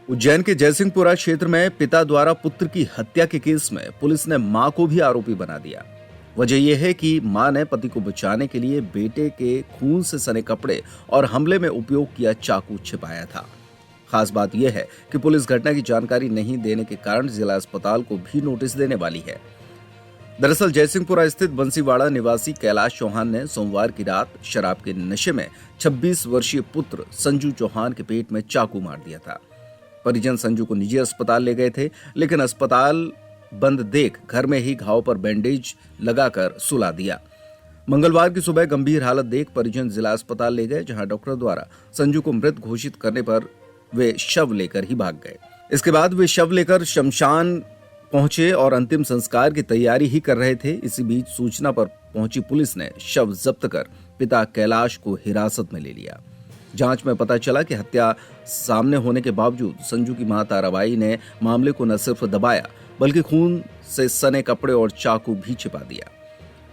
उज्जैन के जयसिंहपुरा क्षेत्र में पिता द्वारा पुत्र की हत्या के केस में पुलिस ने मां को भी आरोपी बना दिया। वजह यह है कि मां ने पति को बचाने के लिए बेटे के खून से सने कपड़े और हमले में उपयोग किया चाकू छिपाया था। खास बात यह है कि पुलिस घटना की जानकारी नहीं देने के कारण जिला अस्पताल को भी नोटिस देने वाली है। दरअसल जयसिंहपुरा स्थित बंसीवाड़ा निवासी कैलाश चौहान ने सोमवार की रात शराब के नशे में 26 वर्षीय पुत्र संजू चौहान के पेट में चाकू मार दिया था। परिजन संजू को निजी अस्पताल ले गए थे, लेकिन अस्पताल बंद देख घर में ही घाव पर बैंडेज लगाकर सुला दिया। मंगलवार की सुबह गंभीर हालत देख परिजन जिला अस्पताल ले गए, जहां डॉक्टर द्वारा संजू को मृत घोषित करने पर वे शव लेकर ही भाग गए। इसके बाद वे शव लेकर शमशान पहुंचे और अंतिम संस्कार की तैयारी ही कर रहे थे। इसी बीच सूचना पर पहुंची पुलिस ने शव जब्त कर पिता कैलाश को हिरासत में ले लिया। जांच में पता चला कि हत्या सामने होने के बावजूद संजू की मां ताराबाई ने मामले को न सिर्फ दबाया बल्कि खून से सने कपड़े और चाकू भी छिपा दिया।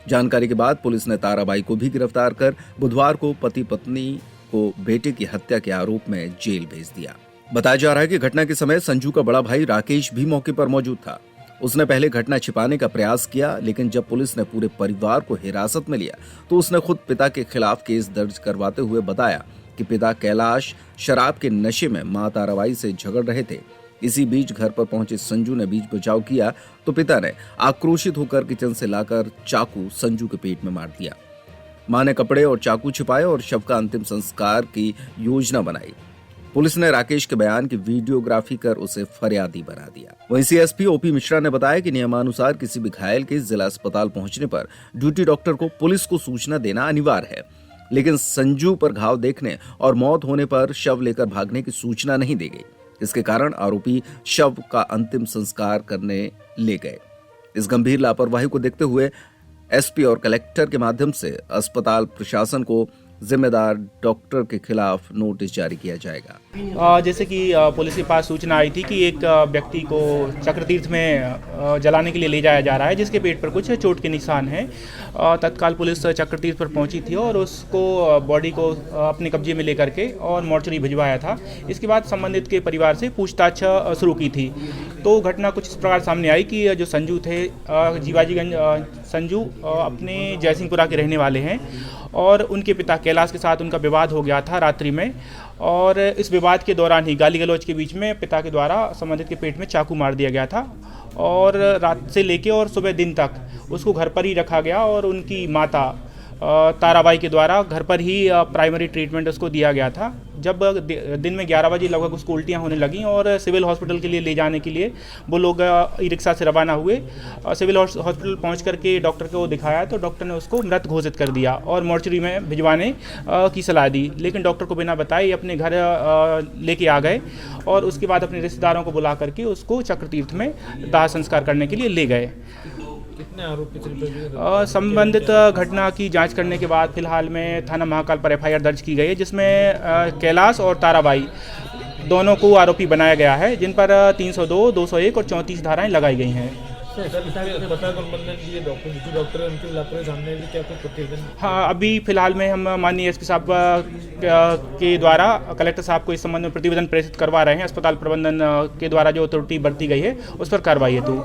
जानकारी के बाद पुलिस ने ताराबाई को भी गिरफ्तार कर बुधवार को पति पत्नी को बेटे की हत्या के आरोप में जेल भेज दिया। बताया जा रहा है कि घटना के समय संजू का बड़ा भाई राकेश भी मौके पर मौजूद था। उसने पहले घटना छिपाने का प्रयास किया, लेकिन जब पुलिस ने पूरे परिवार को हिरासत में लिया तो उसने खुद पिता के खिलाफ केस दर्ज करवाते हुए बताया कि पिता कैलाश शराब के नशे में मां ताराबाई से झगड़ रहे थे। इसी बीच घर पर पहुंचे संजू ने बीच बचाव किया तो पिता ने आक्रोशित होकर किचन से लाकर चाकू संजू के पेट में मार दिया। मां ने कपड़े और चाकू छिपाए और शव का अंतिम संस्कार की योजना बनाई। पुलिस ने राकेश के बयान की वीडियोग्राफी कर उसे फरियादी बना दिया। वहीं सीएसपी ओपी मिश्रा ने बताया कि नियमानुसार किसी भी घायल के जिला अस्पताल पहुंचने पर ड्यूटी डॉक्टर को पुलिस को सूचना देना अनिवार्य है, लेकिन संजू पर घाव देखने और मौत होने पर शव लेकर भागने की सूचना नहीं दी गई। इसके कारण आरोपी शव का अंतिम संस्कार करने ले गए। इस गंभीर लापरवाही को देखते हुए एसपी और कलेक्टर के माध्यम से अस्पताल प्रशासन को जिम्मेदार डॉक्टर के खिलाफ नोटिस जारी किया जाएगा। जैसे कि पुलिस के पास सूचना आई थी कि एक व्यक्ति को चक्रतीर्थ में जलाने के लिए ले जाया जा रहा है, जिसके पेट पर कुछ चोट के निशान हैं। तत्काल पुलिस चक्रतीर्थ पर पहुंची थी और उसको बॉडी को अपने कब्जे में लेकर के और मोर्चरी भिजवाया था। इसके बाद संबंधित के परिवार से पूछताछ शुरू की थी तो घटना कुछ इस प्रकार सामने आई कि जो संजू थे, जीवाजीगंज संजू अपने जयसिंहपुरा के रहने वाले हैं और उनके पिता कैलाश के साथ उनका विवाद हो गया था रात्रि में, और इस विवाद के दौरान ही गाली गलौज के बीच में पिता के द्वारा संबंधित के पेट में चाकू मार दिया गया था और रात से लेके और सुबह दिन तक उसको घर पर ही रखा गया और उनकी माता ताराबाई के द्वारा घर पर ही प्राइमरी ट्रीटमेंट उसको दिया गया था। जब दिन में 11 बजे लगभग उसको उल्टियाँ होने लगीं और सिविल हॉस्पिटल के लिए ले जाने के लिए वो लोग ई रिक्शा से रवाना हुए। सिविल हॉस्पिटल पहुंच करके डॉक्टर को दिखाया तो डॉक्टर ने उसको मृत घोषित कर दिया और मोर्चरी में भिजवाने की सलाह दी, लेकिन डॉक्टर को बिना बताए अपने घर लेके आ गए और उसके बाद अपने रिश्तेदारों को बुला करके उसको चक्रतीर्थ में दाह संस्कार करने के लिए ले गए। कितने आरोपी संबंधित घटना की जांच करने के बाद फिलहाल में थाना महाकाल पर एफआईआर दर्ज की गई है, जिसमें कैलाश और ताराबाई दोनों को आरोपी बनाया गया है, जिन पर 302, 201 और 34 धाराएं लगाई गई हैं। हाँ, अभी फिलहाल में हम माननीय एसपी साहब के द्वारा कलेक्टर साहब को इस संबंध में प्रतिवेदन प्रेषित करवा रहे हैं। अस्पताल प्रबंधन के द्वारा जो त्रुटि बरती गई है उस पर कार्रवाई हेतु।